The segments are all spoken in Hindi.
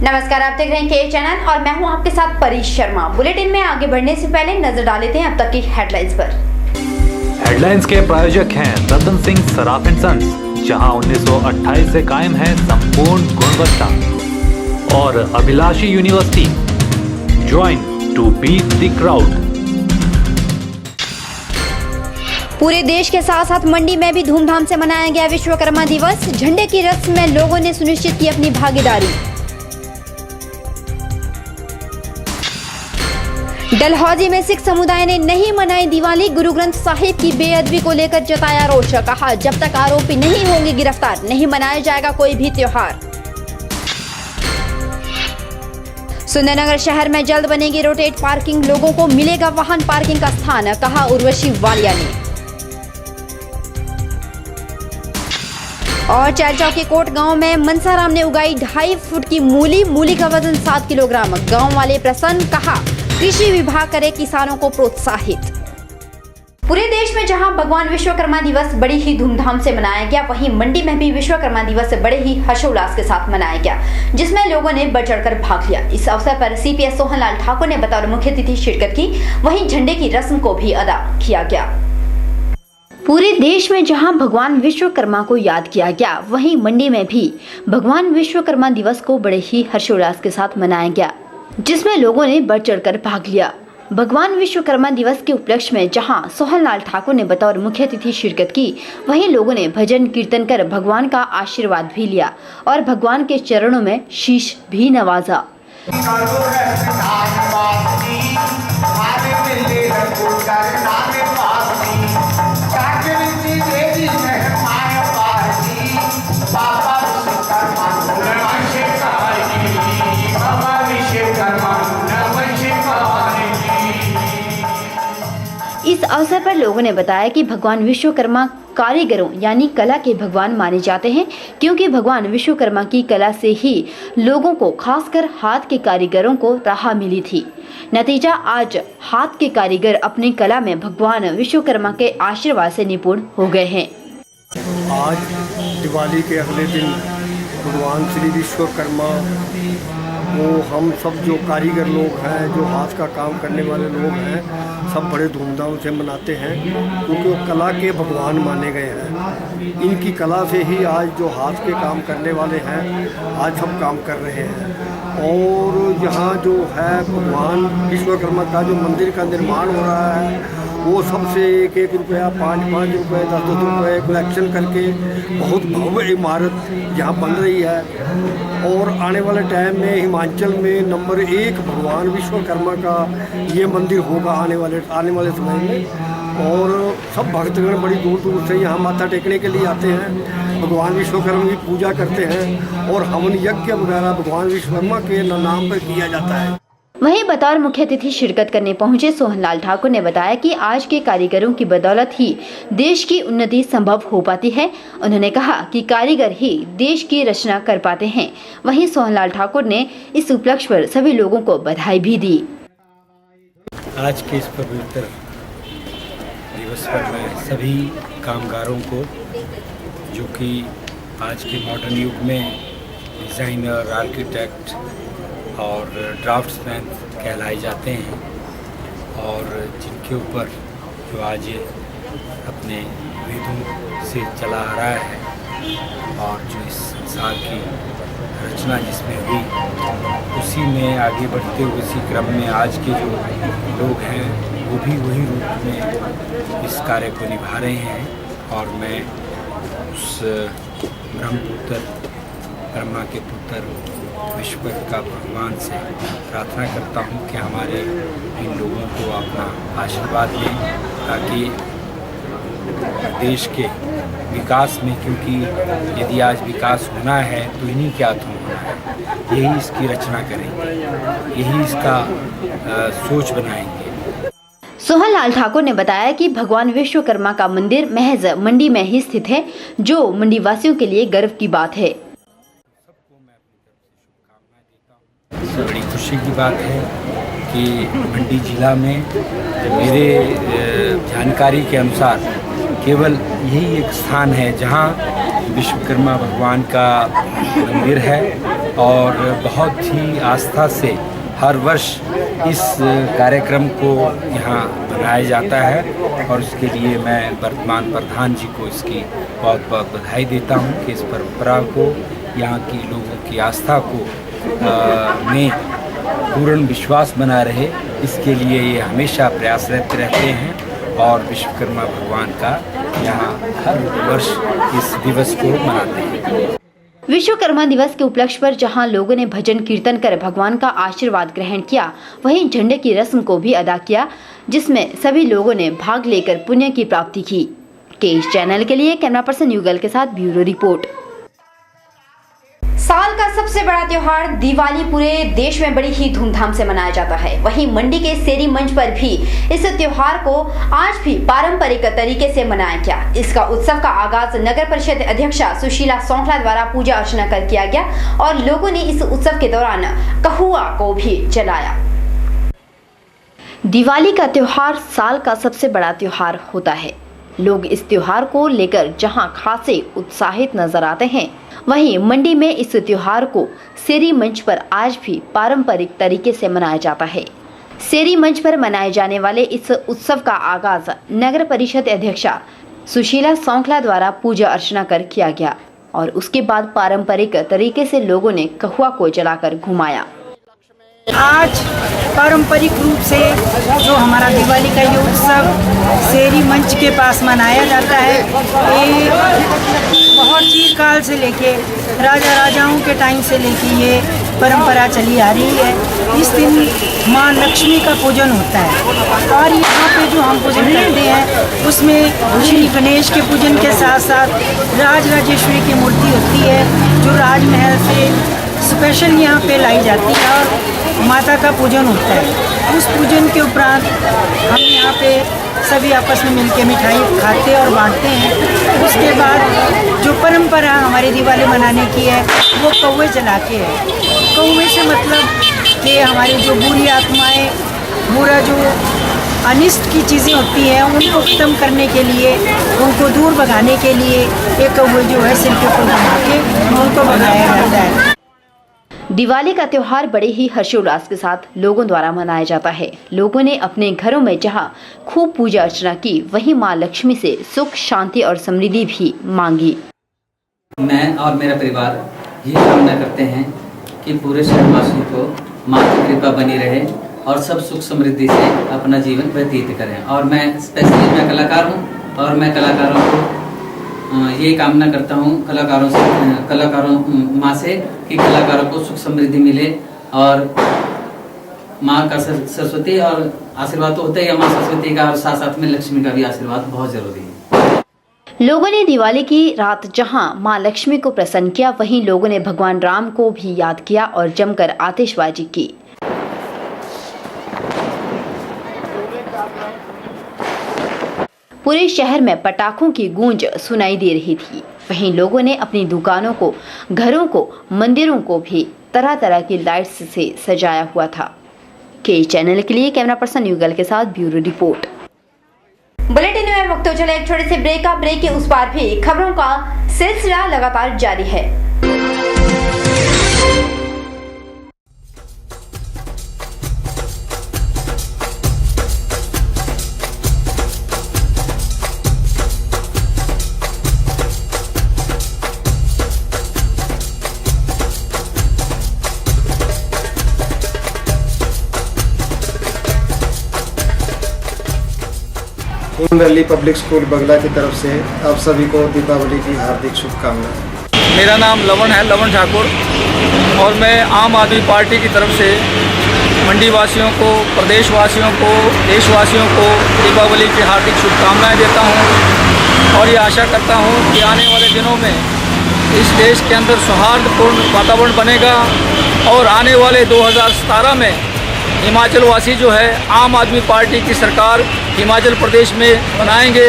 नमस्कार, आप देख रहे हैं के चैनल और मैं हूं आपके साथ परी शर्मा। बुलेटिन में आगे बढ़ने से पहले नजर डाल लेते हैं अब तक की हेडलाइंस पर। हेडलाइंस के प्रायोजक हैं रतन सिंह सराफ एंड सन्स, जहां 1928 से कायम है संपूर्ण गुणवत्ता, और Abhilashi university, join to beat the crowd. पूरे देश के साथ साथ मंडी में भी धूमधाम से मनाया गया विश्वकर्मा दिवस। झंडे की रस्म में लोगों ने सुनिश्चित की अपनी भागीदारी। डलहौजी में सिख समुदाय ने नहीं मनाई दिवाली। गुरु ग्रंथ साहिब की बेअदबी को लेकर जताया रोष। कहा, जब तक आरोपी नहीं होंगे गिरफ्तार नहीं मनाया जाएगा कोई भी त्योहार। सुंदरनगर शहर में जल्द बनेगी रोटेट पार्किंग, लोगों को मिलेगा वाहन पार्किंग का स्थान, कहा उर्वशी वालिया ने। और चैलचौक के कोट गांव में मनसाराम ने उगाई 2.5 फुट की मूली का वजन 7 किलोग्राम। गांव वाले प्रसन्न, कहा कृषि विभाग करे किसानों को प्रोत्साहित। पूरे देश में जहां भगवान विश्वकर्मा दिवस बड़ी ही धूमधाम से मनाया गया, वहीं मंडी में भी विश्वकर्मा दिवस बड़े ही हर्षोल्लास के साथ मनाया गया, जिसमें लोगों ने बढ़ चढ़कर भाग लिया। इस अवसर पर सीपीएस सोहनलाल ठाकुर ने बतौर मुख्य अतिथि शिरकत की, वहीं झंडे की रस्म को भी अदा किया गया। पूरे देश में जहां भगवान विश्वकर्मा को याद किया गया, वहीं मंडी में भी भगवान विश्वकर्मा दिवस को बड़े ही हर्षोल्लास के साथ मनाया गया, जिसमें लोगों ने बढ़ चढ़कर भाग लिया। भगवान विश्वकर्मा दिवस के उपलक्ष्य में जहां सोहनलाल ठाकुर ने बतौर मुख्य अतिथि शिरकत की, वहीं लोगों ने भजन कीर्तन कर भगवान का आशीर्वाद भी लिया और भगवान के चरणों में शीश भी नवाजा। इस अवसर पर लोगों ने बताया कि भगवान विश्वकर्मा कारीगरों यानी कला के भगवान माने जाते हैं, क्योंकि भगवान विश्वकर्मा की कला से ही लोगों को, खासकर हाथ के कारीगरों को राह मिली थी। नतीजा, आज हाथ के कारीगर अपनी कला में भगवान विश्वकर्मा के आशीर्वाद से निपुण हो गए हैं। आज दिवाली के अगले दिन भगवान श्री विश्वकर्मा वो हम सब जो कारीगर लोग हैं, जो हाथ का काम करने वाले लोग हैं, सब बड़े धूमधाम से मनाते हैं, क्योंकि वो कला के भगवान माने गए हैं। इनकी कला से ही आज जो हाथ के काम करने वाले हैं आज सब काम कर रहे हैं। और यहाँ जो है भगवान विश्वकर्मा का जो मंदिर का निर्माण हो रहा है, वो सबसे 1-1 रुपया, 5-5 रुपये, 10-10 रुपये कलेक्शन करके बहुत भव्य इमारत यहाँ बन रही है। और आने वाले टाइम में हिमाचल में नंबर 1 भगवान विश्वकर्मा का ये मंदिर होगा आने वाले समय में। और सब भक्तगण बड़ी दूर दूर से यहाँ माथा टेकने के लिए आते हैं, भगवान विश्वकर्मा की पूजा करते हैं और हवन यज्ञ वगैरह भगवान विश्वकर्मा के नाम पर किया जाता है। वहीं बतौर मुख्य अतिथि शिरकत करने पहुंचे सोहनलाल ठाकुर ने बताया कि आज के कारीगरों की बदौलत ही देश की उन्नति संभव हो पाती है। उन्होंने कहा कि कारीगर ही देश की रचना कर पाते हैं। वहीं सोहनलाल ठाकुर ने इस उपलक्ष्य पर सभी लोगों को बधाई भी दी। आज के इस पवित्र दिवस पर मैं सभी कामगारों को, जो कि आज के मॉडर्न युग में डिज़ाइनर, आर्किटेक्ट और ड्राफ्ट्समैन कहलाए जाते हैं, और जिनके ऊपर जो आज अपने वेदों से चला आ रहा है, और जो इस संसार की रचना जिसमें हुई, उसी में आगे बढ़ते हुए इसी क्रम में आज के जो लोग हैं वो भी वही रूप में इस कार्य को निभा रहे हैं। और मैं उस ब्रह्मपुत्र, ब्रह्मा के पुत्र विश्वकर्मा का भगवान से प्रार्थना करता हूँ कि हमारे इन लोगों को अपना आशीर्वाद दें, ताकि देश के विकास में, क्योंकि यदि आज विकास होना है तो इन्हीं के हाथों होना है, यही इसकी रचना करेंगे, यही इसका सोच बनाएंगे। सोहनलाल ठाकुर ने बताया कि भगवान विश्वकर्मा का मंदिर महज मंडी में ही स्थित है, जो मंडी वासियों के लिए गर्व की बात है। बड़ी खुशी की बात है कि मंडी जिला में मेरे जानकारी के अनुसार केवल यही एक स्थान है जहां विश्वकर्मा भगवान का मंदिर है, और बहुत ही आस्था से हर वर्ष इस कार्यक्रम को यहाँ मनाया जाता है और इसके लिए मैं वर्तमान प्रधान जी को इसकी बहुत बहुत बधाई देता हूँ कि इस परंपरा को, यहाँ की लोगों की आस्था को में पूर्ण विश्वास बना रहे, इसके लिए ये हमेशा प्रयासरत रहते हैं और विश्वकर्मा भगवान का यहाँ हर वर्ष इस दिवस को मनाते हैं। विश्वकर्मा दिवस के उपलक्ष्य पर जहां लोगों ने भजन कीर्तन कर भगवान का आशीर्वाद ग्रहण किया, वहीं झंडे की रस्म को भी अदा किया, जिसमें सभी लोगों ने भाग लेकर पुण्य की प्राप्ति की। केस चैनल के लिए कैमरा पर्सन युगल के साथ ब्यूरो रिपोर्ट। साल का सबसे बड़ा त्योहार दिवाली पूरे देश में बड़ी ही धूमधाम से मनाया जाता है। वहीं मंडी के सेरी मंच पर भी इस त्योहार को आज भी पारंपरिक तरीके से मनाया गया। इसका उत्सव का आगाज नगर परिषद अध्यक्षा सुशीला सौंखला द्वारा पूजा अर्चना कर किया गया और लोगों ने इस उत्सव के दौरान कहुआ को भी जलाया। दिवाली का त्योहार साल का सबसे बड़ा त्योहार होता है। लोग इस त्योहार को लेकर जहां खासे उत्साहित नजर आते हैं, वहीं मंडी में इस त्योहार को सेरी मंच पर आज भी पारंपरिक तरीके से मनाया जाता है। सेरी मंच पर मनाए जाने वाले इस उत्सव का आगाज नगर परिषद अध्यक्षा सुशीला सौंखला द्वारा पूजा अर्चना कर किया गया और उसके बाद पारंपरिक तरीके से लोगों ने कहुआ को जलाकर घुमाया। आज पारंपरिक रूप से जो हमारा दिवाली का ये उत्सव सेरी मंच के पास मनाया जाता है, ये बहुत चिरकाल से लेके राजा राजाओं के टाइम से लेके ये परंपरा चली आ रही है। इस दिन माँ लक्ष्मी का पूजन होता है और यहाँ पे जो हम पूजन करते हैं उसमें श्री गणेश के पूजन के साथ साथ राज राजेश्वरी की मूर्ति होती है जो राजमहल से स्पेशल यहाँ पे लाई जाती है और माता का पूजन होता है। उस पूजन के उपरांत हम यहाँ पे सभी आपस में मिलके मिठाई खाते और बांटते हैं। उसके बाद जो परंपरा हमारी दिवाली मनाने की है वो कौवे जला के है। कौवे से मतलब कि हमारी जो बुरी आत्माएं, बुरा जो अनिष्ट की चीज़ें होती हैं उनको खत्म करने के लिए, उनको दूर भगाने के लिए एक कौवे जो है सिर के ऊपर बना के उनको भगाया जाता है। दिवाली का त्योहार बड़े ही हर्षोल्लास के साथ लोगों द्वारा मनाया जाता है। लोगों ने अपने घरों में जहां खूब पूजा अर्चना की, वहीं मां लक्ष्मी से सुख, शांति और समृद्धि भी मांगी। मैं और मेरा परिवार ये कामना करते हैं कि पूरे शहरवासियों को मां की कृपा बनी रहे और सब सुख समृद्धि से अपना जीवन व्यतीत करें। और मैं स्पेशली मैं कलाकार हूँ और मैं कलाकारों को ये कामना करता हूँ कलाकारों माँ से कि कलाकारों को सुख समृद्धि मिले और माँ का सरस्वती और आशीर्वाद तो होता ही है माँ सरस्वती का, और साथ साथ में लक्ष्मी का भी आशीर्वाद बहुत जरूरी है। लोगों ने दिवाली की रात जहां मां लक्ष्मी को प्रसन्न किया, वहीं लोगों ने भगवान राम को भी याद किया और जमकर आतिशबाजी की। पूरे शहर में पटाखों की गूंज सुनाई दे रही थी। वहीं लोगों ने अपनी दुकानों को, घरों को, मंदिरों को भी तरह तरह की लाइट्स से सजाया हुआ था। के चैनल के लिए कैमरा पर्सन युगल के साथ ब्यूरो रिपोर्ट। बुलेटिन में वक्त हो चले एक छोटे से ब्रेक के उस पार भी खबरों का सिलसिला लगातार जारी है। रैली पब्लिक स्कूल बगला की तरफ से आप सभी को दीपावली की हार्दिक शुभकामनाएं। मेरा नाम लवन है, लवन ठाकुर, और मैं आम आदमी पार्टी की तरफ से मंडी वासियों को, प्रदेशवासियों को, देशवासियों को दीपावली की हार्दिक शुभकामनाएं देता हूं और ये आशा करता हूं कि आने वाले दिनों में इस देश के अंदर सौहार्दपूर्ण वातावरण बनेगा और आने वाले 2017 में हिमाचल वासी जो है आम आदमी पार्टी की सरकार हिमाचल प्रदेश में बनाएंगे।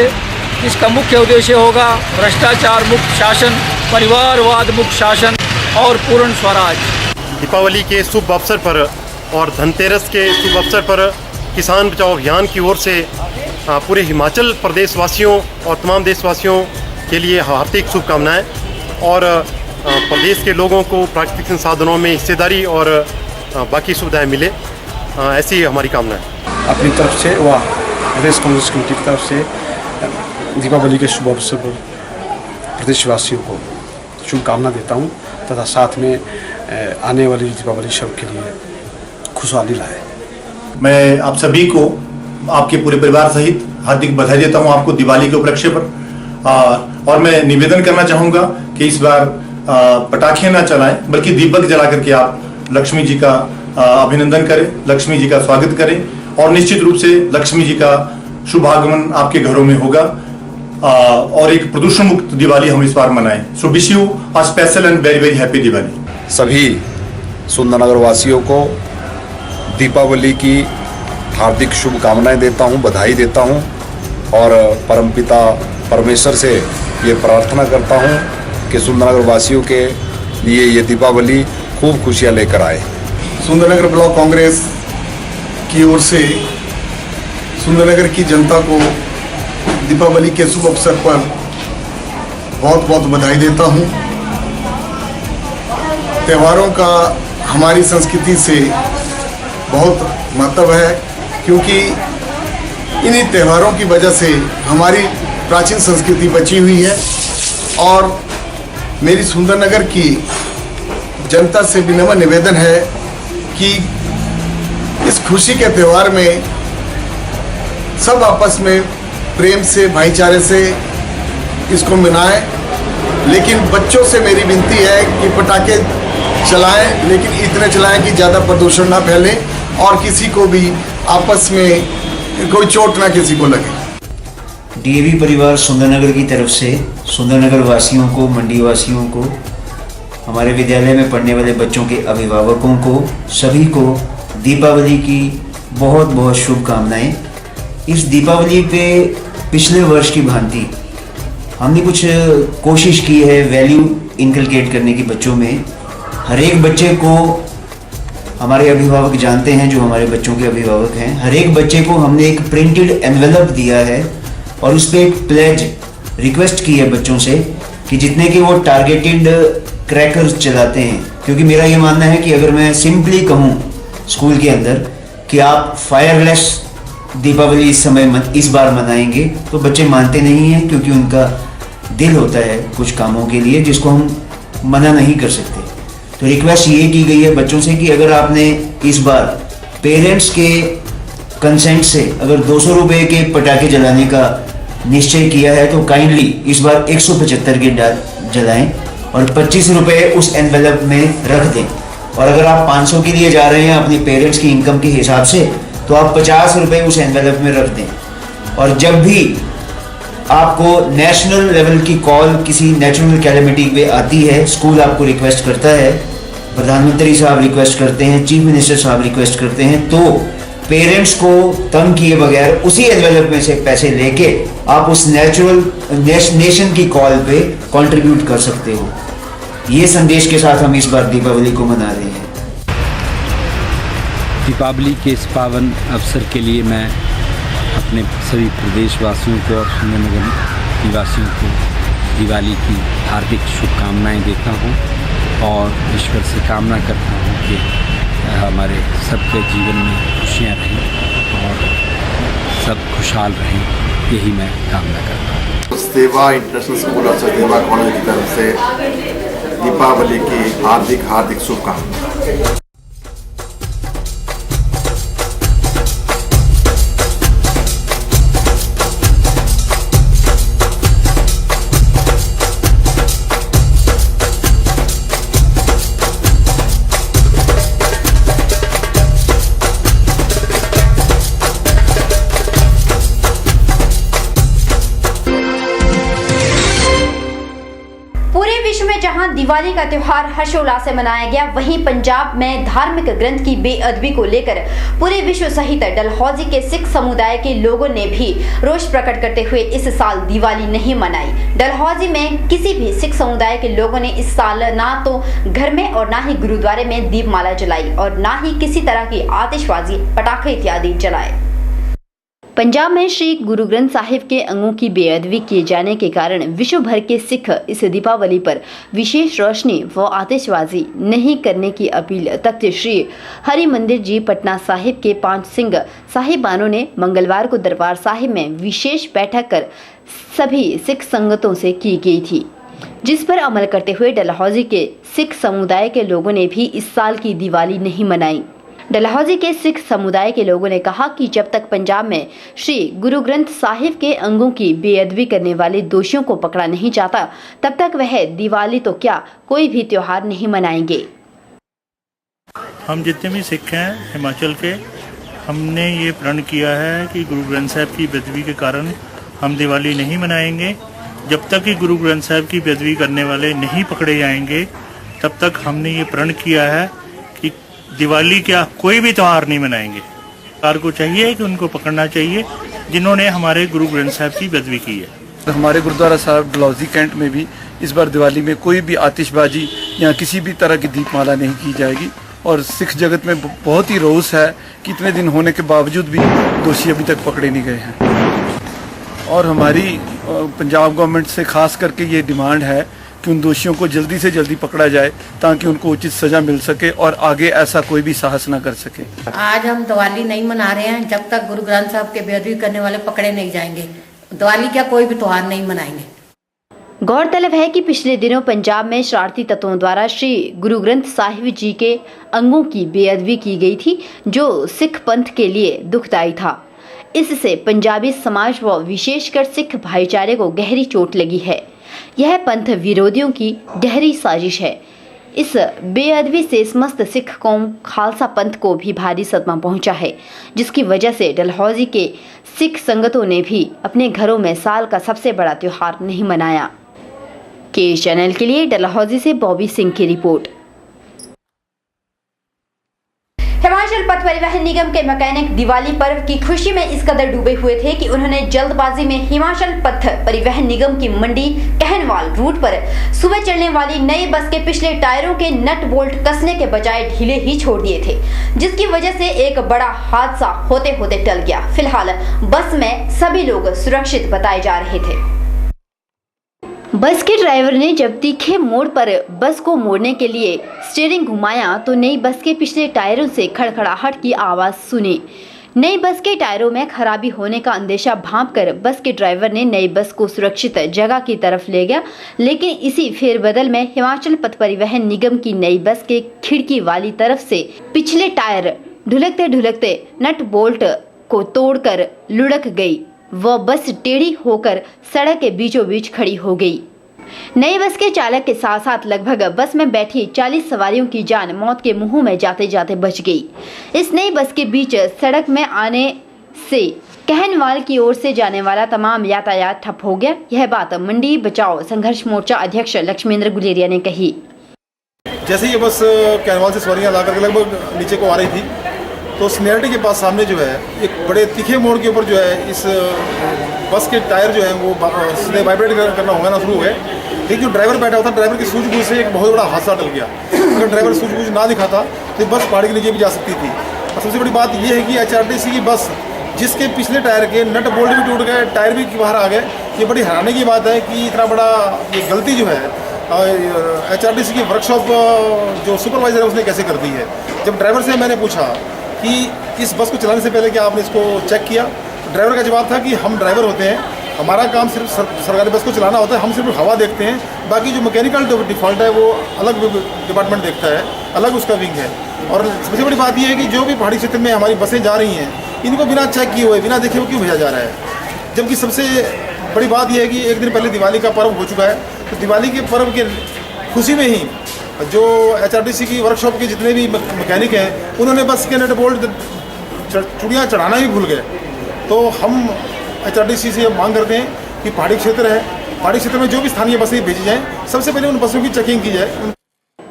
इसका मुख्य उद्देश्य होगा भ्रष्टाचार मुक्त शासन, परिवारवाद मुक्त शासन और पूर्ण स्वराज। दीपावली के शुभ अवसर पर और धनतेरस के शुभ अवसर पर किसान बचाओ अभियान की ओर से पूरे हिमाचल प्रदेश वासियों और तमाम देशवासियों के लिए हार्दिक शुभकामनाएं। और प्रदेश के लोगों को प्राकृतिक संसाधनों में हिस्सेदारी और बाकी सुविधाएं मिले, ऐसी हमारी कामना है। अपनी तरफ से व प्रदेश कांग्रेस कमेटी की तरफ से दीपावली के शुभ अवसर पर प्रदेशवासियों को शुभकामना देता हूं तथा साथ में आने वाली दीपावली सबके लिए खुशहाली लाए। मैं आप सभी को आपके पूरे परिवार सहित हार्दिक बधाई देता हूं आपको दिवाली के उपलक्ष्य पर। और मैं निवेदन करना चाहूँगा कि इस बार पटाखे ना चलाएं, बल्कि दीपक जला करके आप लक्ष्मी जी का अभिनंदन करें, लक्ष्मी जी का स्वागत करें और निश्चित रूप से लक्ष्मी जी का शुभ आगमन आपके घरों में होगा और एक प्रदूषण मुक्त दिवाली हम इस बार मनाएं। So wish you a special and very very happy Diwali. सभी सुंदरनगर वासियों को दीपावली की हार्दिक शुभकामनाएं देता हूं, बधाई देता हूं और परमपिता परमेश्वर से ये प्रार्थना करता हूं कि सुंदरनगर वासियों के लिए ये दीपावली खूब खुशियां लेकर आए। सुंदरनगर ब्लॉक कांग्रेस की ओर से सुंदरनगर की जनता को दीपावली के शुभ अवसर पर बहुत बहुत बधाई देता हूं। त्योहारों का हमारी संस्कृति से बहुत महत्व है, क्योंकि इन्हीं त्योहारों की वजह से हमारी प्राचीन संस्कृति बची हुई है। और मेरी सुंदरनगर की जनता से विनम्र निवेदन है कि इस खुशी के त्यौहार में सब आपस में प्रेम से, भाईचारे से इसको मनाएं। लेकिन बच्चों से मेरी विनती है कि पटाखे चलाएं, लेकिन इतने चलाएं कि ज़्यादा प्रदूषण ना फैले और किसी को भी आपस में कोई चोट ना किसी को लगे। डीएवी परिवार सुंदरनगर की तरफ से सुंदरनगर वासियों को, मंडी वासियों को, हमारे विद्यालय में पढ़ने वाले बच्चों के अभिभावकों को, सभी को दीपावली की बहुत बहुत शुभकामनाएं। इस दीपावली पे पिछले वर्ष की भांति हमने कुछ कोशिश की है वैल्यू इनकलकेट करने की बच्चों में। हर एक बच्चे को हमारे अभिभावक जानते हैं, जो हमारे बच्चों के अभिभावक हैं, हर एक बच्चे को हमने एक प्रिंटेड एनवेलप दिया है और उस पर एक प्लेज रिक्वेस्ट की है बच्चों से कि जितने कि वो टारगेटेड क्रैकर्स चलाते हैं, क्योंकि मेरा ये मानना है कि अगर मैं सिंपली कहूँ स्कूल के अंदर कि आप फायरलेस दीपावली इस बार मनाएंगे, तो बच्चे मानते नहीं हैं, क्योंकि उनका दिल होता है कुछ कामों के लिए जिसको हम मना नहीं कर सकते। तो रिक्वेस्ट ये की गई है बच्चों से कि अगर आपने इस बार पेरेंट्स के कंसेंट से अगर 200 रुपये के पटाखे जलाने का निश्चय किया है तो काइंडली इस बार 175 के जलाएं और 25 रुपये उस एनवेलप में रख दें। और अगर आप 500 के लिए जा रहे हैं अपने पेरेंट्स की इनकम के हिसाब से, तो आप 50 रुपये उस एनवेलप में रख दें। और जब भी आपको नेशनल लेवल की कॉल किसी नेचुरल कैलेमिटी पे आती है, स्कूल आपको रिक्वेस्ट करता है, प्रधानमंत्री साहब रिक्वेस्ट करते हैं, चीफ मिनिस्टर साहब रिक्वेस्ट करते हैं, तो पेरेंट्स को तंग किए बगैर उसी एनवेलप में से पैसे लेके आप उस नेशन की कॉल पे कंट्रीब्यूट कर सकते हो। ये संदेश के साथ हम इस बार दीपावली को मना रहे हैं। दीपावली के इस पावन अवसर के लिए मैं अपने सभी प्रदेशवासियों को और सुंदरनगर निवासियों को दिवाली की हार्दिक शुभकामनाएं देता हूं और ईश्वर से कामना करता हूं कि हमारे सबके जीवन में खुशियां रहें और सब खुशहाल रहें, यही मैं कामना करता हूं। सचदेवा इंटरनेशनल स्कूल और सचदेवा कॉलेज की तरफ से दीपावली की हार्दिक शुभकामनाएं। दिवाली का त्योहार हर्षोल्लास से मनाया गया, वहीं पंजाब में धार्मिक ग्रंथ की बेअदबी को लेकर पूरे विश्व सहित डलहौजी के सिख समुदाय के लोगों ने भी रोष प्रकट करते हुए इस साल दिवाली नहीं मनाई। डलहौजी में किसी भी सिख समुदाय के लोगों ने इस साल ना तो घर में और ना ही गुरुद्वारे में दीपमाला जलाई और ना ही किसी तरह की आतिशबाजी, पटाखे इत्यादि जलाए। पंजाब में श्री गुरु ग्रंथ साहिब के अंगों की बेअदबी किए जाने के कारण विश्व भर के सिख इस दीपावली पर विशेष रोशनी व आतिशबाजी नहीं करने की अपील तख्त श्री हरि मंदिर जी पटना साहिब के 5 सिंह साहिबानों ने मंगलवार को दरबार साहिब में विशेष बैठक कर सभी सिख संगतों से की गई थी, जिस पर अमल करते हुए डलहौजी के सिख समुदाय के लोगों ने भी इस साल की दिवाली नहीं मनाई। डलहौजी के सिख समुदाय के लोगों ने कहा कि जब तक पंजाब में श्री गुरु ग्रंथ साहिब के अंगों की बेअदबी करने वाले दोषियों को पकड़ा नहीं जाता, तब तक वह दिवाली तो क्या कोई भी त्योहार नहीं मनाएंगे। हम जितने भी सिख हैं हिमाचल के, हमने ये प्रण किया है कि गुरु ग्रंथ साहिब की बेअदबी के कारण हम दिवाली नहीं मनाएंगे। जब तक कि गुरु ग्रंथ साहिब की बेअदबी करने वाले नहीं पकड़े जाएंगे, तब तक हमने ये प्रण किया है कि दिवाली क्या कोई भी त्यौहार नहीं मनाएंगे। सरकार को चाहिए कि उनको पकड़ना चाहिए जिन्होंने हमारे गुरु ग्रंथ साहिब की बेअदबी की है। हमारे गुरुद्वारा साहब डलहौजी कैंट में भी इस बार दिवाली में कोई भी आतिशबाजी या किसी भी तरह की दीपमाला नहीं की जाएगी और सिख जगत में बहुत ही रोष है कि इतने दिन होने के बावजूद भी दोषी अभी तक पकड़े नहीं गए हैं। और हमारी पंजाब गवर्नमेंट से खास करके ये डिमांड है कि उन दोषियों को जल्दी से जल्दी पकड़ा जाए ताकि उनको उचित सजा मिल सके और आगे ऐसा कोई भी साहस न कर सके। आज हम दिवाली नहीं मना रहे हैं जब तक गुरु ग्रंथ साहब के बेअदबी करने वाले पकड़े नहीं जाएंगे। दिवाली क्या कोई भी त्योहार नहीं मनाएंगे। गौरतलब है कि पिछले दिनों पंजाब में शरारती तत्वों द्वारा श्री गुरु ग्रंथ साहिब जी के अंगों की बेअदबी की गई थी, जो सिख पंथ के लिए दुखदायी था। इससे पंजाबी समाज व विशेषकर सिख भाईचारे को गहरी चोट लगी है। यह पंथ विरोधियों की गहरी साजिश है। इस बेअदबी से समस्त सिख कौम खालसा पंथ को भी भारी सदमा पहुंचा है, जिसकी वजह से डलहौजी के सिख संगतों ने भी अपने घरों में साल का सबसे बड़ा त्योहार नहीं मनाया। के चैनल के लिए डलहौजी से बॉबी सिंह की रिपोर्ट। हिमाचल पथ परिवहन निगम के मैकेनिक दिवाली पर्व की खुशी में इस कदर डूबे हुए थे कि उन्होंने जल्दबाजी में हिमाचल पथ परिवहन निगम की मंडी कहनवाल रूट पर सुबह चलने वाली नई बस के पिछले टायरों के नट बोल्ट कसने के बजाय ढीले ही छोड़ दिए थे, जिसकी वजह से एक बड़ा हादसा होते होते टल गया। फिलहाल बस में सभी लोग सुरक्षित बताए जा रहे थे। बस के ड्राइवर ने जब तीखे मोड़ पर बस को मोड़ने के लिए स्टीयरिंग घुमाया तो नई बस के पिछले टायरों से खड़खड़ाहट की आवाज सुनी। नई बस के टायरों में खराबी होने का अंदेशा भांपकर बस के ड्राइवर ने नई बस को सुरक्षित जगह की तरफ ले गया, लेकिन इसी फेरबदल में हिमाचल पथ परिवहन निगम की नई बस के खिड़की वाली तरफ से पिछले टायर ढुलकते ढुलकते नट बोल्ट को तोड़कर लुढ़क गई। वह बस टेढ़ी होकर सड़क के बीचों बीच खड़ी हो गई। नई बस के चालक के साथ साथ लगभग बस में बैठी 40 सवारियों की जान मौत के मुंह में जाते जाते बच गई। इस नई बस के बीच सड़क में आने से कहनवाल की ओर से जाने वाला तमाम यातायात ठप हो गया। यह बात मंडी बचाओ संघर्ष मोर्चा अध्यक्ष लक्ष्मेंद्र गुलेरिया ने कही। जैसे ये बस कहनवाल से सवारियां लाकर लगभग नीचे को आ रही थी तो स्नेरटी के पास सामने जो है एक बड़े तीखे मोड़ के ऊपर जो है इस बस के टायर जो है वो सीधे वाइब्रेट करना होगा ना शुरू हुए। लेकिन जो ड्राइवर बैठा हुआ था, ड्राइवर की सूझबूझ से एक बहुत बड़ा हादसा टल गया। अगर ड्राइवर सूझबूझ ना दिखाता तो बस पहाड़ी के नीचे भी जा सकती थी। और सबसे बड़ी बात यह है कि HRTC की बस जिसके पिछले टायर के नट बोल्ट भी टूट गए, टायर भी बाहर आ गए। ये बड़ी हैरानी की बात है कि इतना बड़ा ये गलती जो है HRTC की वर्कशॉप जो सुपरवाइजर है उसने कैसे कर दी है। जब ड्राइवर से मैंने पूछा कि इस बस को चलाने से पहले क्या आपने इसको चेक किया, तो ड्राइवर का जवाब था कि हम ड्राइवर होते हैं, हमारा काम सिर्फ सरकारी बस को चलाना होता है, हम सिर्फ हवा देखते हैं, बाकी जो मैकेनिकल डिफॉल्ट है वो अलग डिपार्टमेंट देखता है, अलग उसका विंग है। और सबसे बड़ी बात यह है कि जो भी पहाड़ी क्षेत्र में हमारी बसें जा रही हैं इनको बिना चेक किए हुए, बिना देखे हुए क्यों भेजा जा रहा है। जबकि सबसे बड़ी बात यह है कि एक दिन पहले दिवाली का पर्व हो चुका है, तो दिवाली के पर्व के खुशी में ही जो HRTC की वर्कशॉप के जितने भी मैकेनिक हैं उन्होंने बस के नट बोल्ट चूड़ियाँ चढ़ाना ही भूल गए। तो हम HRTC से मांग करते हैं कि पहाड़ी क्षेत्र है, पहाड़ी क्षेत्र में जो भी स्थानीय बसें भेजी जाएँ सबसे पहले उन बसों की चेकिंग की जाए।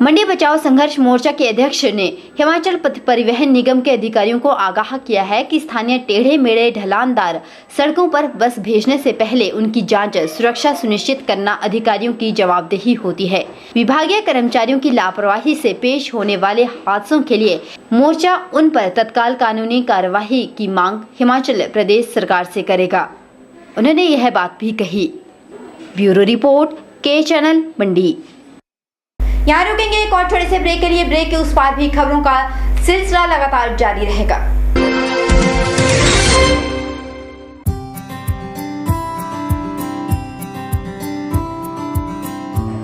मंडी बचाओ संघर्ष मोर्चा के अध्यक्ष ने हिमाचल पथ परिवहन निगम के अधिकारियों को आगाह किया है कि स्थानीय टेढ़े मेढ़े ढलानदार सड़कों पर बस भेजने से पहले उनकी जांच सुरक्षा सुनिश्चित करना अधिकारियों की जवाबदेही होती है। विभागीय कर्मचारियों की लापरवाही से पेश होने वाले हादसों के लिए मोर्चा उन पर तत्काल कानूनी कार्यवाही की मांग हिमाचल प्रदेश सरकार से करेगा। उन्होंने यह बात भी कही। ब्यूरो रिपोर्ट, के चैनल, मंडी। यहाँ रुकेंगे एक और छोटे से ब्रेक के लिए। ब्रेक के उस पार भी खबरों का सिलसिला लगातार जारी रहेगा।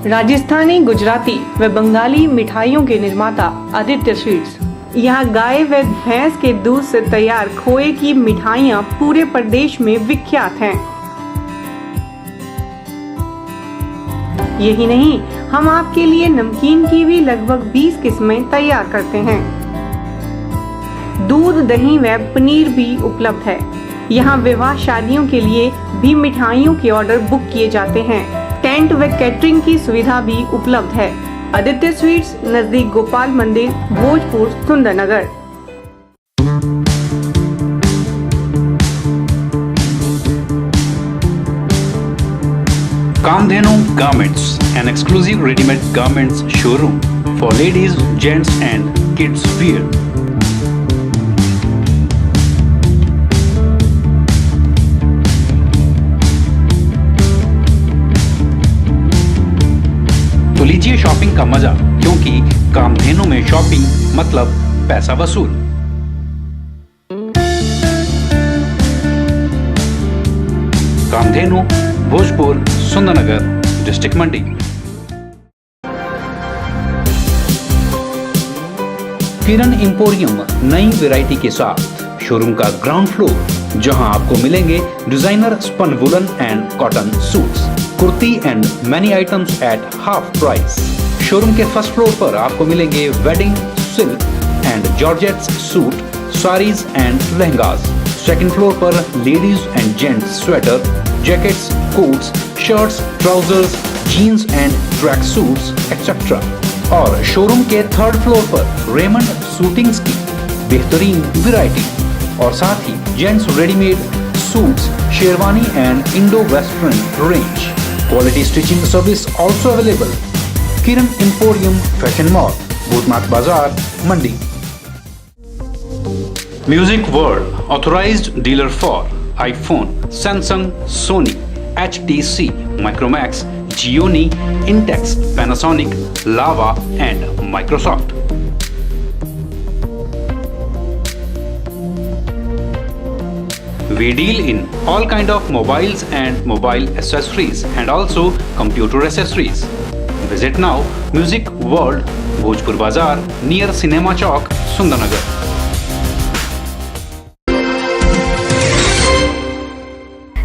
राजस्थानी, गुजराती व बंगाली मिठाइयों के निर्माता आदित्य स्वीट्स। यहाँ गाय व भैंस के दूध से तैयार खोए की मिठाइयाँ पूरे प्रदेश में विख्यात हैं। यही नहीं, हम आपके लिए नमकीन की भी लगभग 20 किस्में तैयार करते हैं। दूध, दही व पनीर भी उपलब्ध है। यहाँ विवाह शादियों के लिए भी मिठाइयों के ऑर्डर बुक किए जाते हैं। टेंट व कैटरिंग की सुविधा भी उपलब्ध है। आदित्य स्वीट्स, नजदीक गोपाल मंदिर, Bhojpur, Sundernagar. Kamdhenu Garments, an exclusive ready-made garments showroom for ladies, gents and kids wear. तो लीजिए शॉपिंग का मजा, क्योंकि कामधेनु में शॉपिंग मतलब पैसा वसूल। कामधेनु, भोजपुर, सुंदरनगर, डिस्ट्रिक्ट मंडी। किरण एम्पोरियम नई वैरायटी के साथ शोरूम का ग्राउंड फ्लोर, जहां आपको मिलेंगे designer spun woollen and cotton suits, kurti and many items at half price. Showroom के फर्स्ट फ्लोर पर आपको मिलेंगे wedding, silk and georgettes suit, saris and lehengas. Second floor पर ladies and gents sweater, jackets, coats, shirts, trousers, jeans and track suits etcetera. और शोरूम के थर्ड फ्लोर पर रेमंड सूटिंग्स की बेहतरीन वैरायटी और साथ ही gents readymade suits, sherwani and Indo western range. Quality stitching service also available. Kiran emporium fashion mall, Bhootnath Bazaar, Mandi. Music world authorised dealer for iPhone, Samsung, Sony, HTC, Micromax, Gionee, Intex, Panasonic, Lava and Microsoft. We deal in all kind of mobiles and mobile accessories and also computer accessories. Visit now Music World, Bhojpur Bazaar, near Cinema Chowk, Sundarnagar.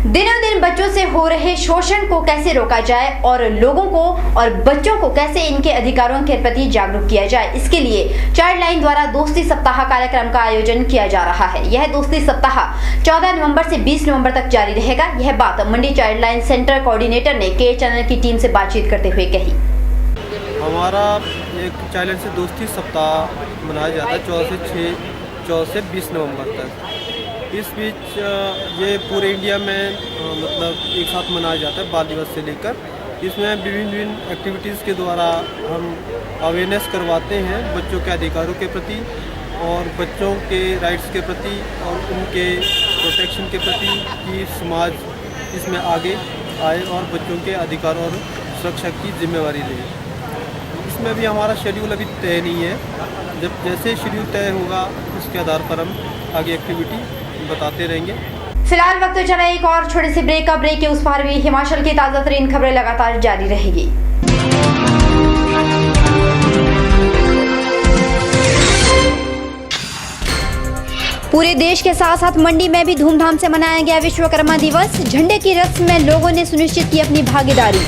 दिनों दिन बच्चों से हो रहे शोषण को कैसे रोका जाए और लोगों को और बच्चों को कैसे इनके अधिकारों के प्रति जागरूक किया जाए, इसके लिए चाइल्ड लाइन द्वारा दोस्ती सप्ताह कार्यक्रम का आयोजन किया जा रहा है। यह दोस्ती सप्ताह 14 नवंबर से 20 नवंबर तक जारी रहेगा। यह बात मंडी चाइल्ड लाइन सेंटर कोऑर्डिनेटर ने के चैनल की टीम से बातचीत करते हुए कही। हमारा एक चाइल्ड लाइन से दोस्ती सप्ताह मनाया जाता है 14 से 20 नवंबर तक। इस बीच ये पूरे इंडिया में मतलब एक साथ मनाया जाता है बाल दिवस से लेकर। इसमें विभिन्न एक्टिविटीज़ के द्वारा हम अवेयरनेस करवाते हैं बच्चों के अधिकारों के प्रति और बच्चों के राइट्स के प्रति और उनके प्रोटेक्शन के प्रति कि समाज इसमें आगे आए और बच्चों के अधिकार और सुरक्षा की जिम्मेवारी ले। इसमें भी हमारा शेड्यूल अभी तय नहीं है। जब जैसे शेड्यूल तय होगा उसके आधार पर हम आगे एक्टिविटी बताते रहेंगे। फिलहाल वक्त तो चला एक और छोटे से ब्रेक का। ब्रेक के उस पार भी हिमाचल की ताजा तरीन खबरें लगातार जारी रहेगी। पूरे देश के साथ साथ मंडी में भी धूमधाम से मनाया गया विश्वकर्मा दिवस। झंडे की रस्म में लोगों ने सुनिश्चित की अपनी भागीदारी।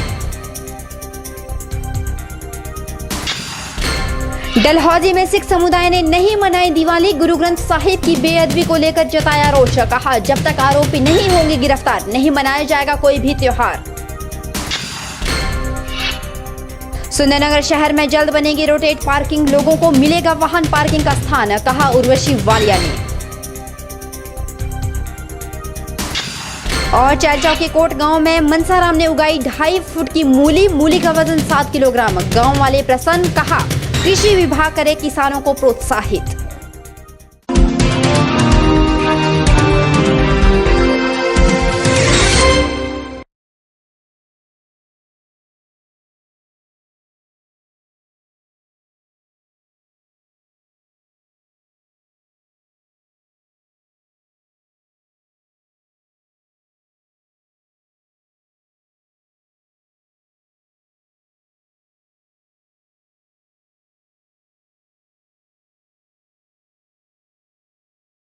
डलहौजी में सिख समुदाय ने नहीं मनाई दिवाली। गुरु ग्रंथ साहिब की बेअदबी को लेकर जताया रोष। कहा, जब तक आरोपी नहीं होंगे गिरफ्तार नहीं मनाया जाएगा कोई भी त्योहार। सुंदरनगर शहर में जल्द बनेगी रोटेट पार्किंग, लोगों को मिलेगा वाहन पार्किंग का स्थान, कहा उर्वशी वालिया ने। और चैलचौक के कोट गांव में मनसाराम ने उगाई 2.5 फुट की मूली, मूली का वजन 7 किलोग्राम, गांव वाले प्रसन्न, कहा कृषि विभाग करे किसानों को प्रोत्साहित।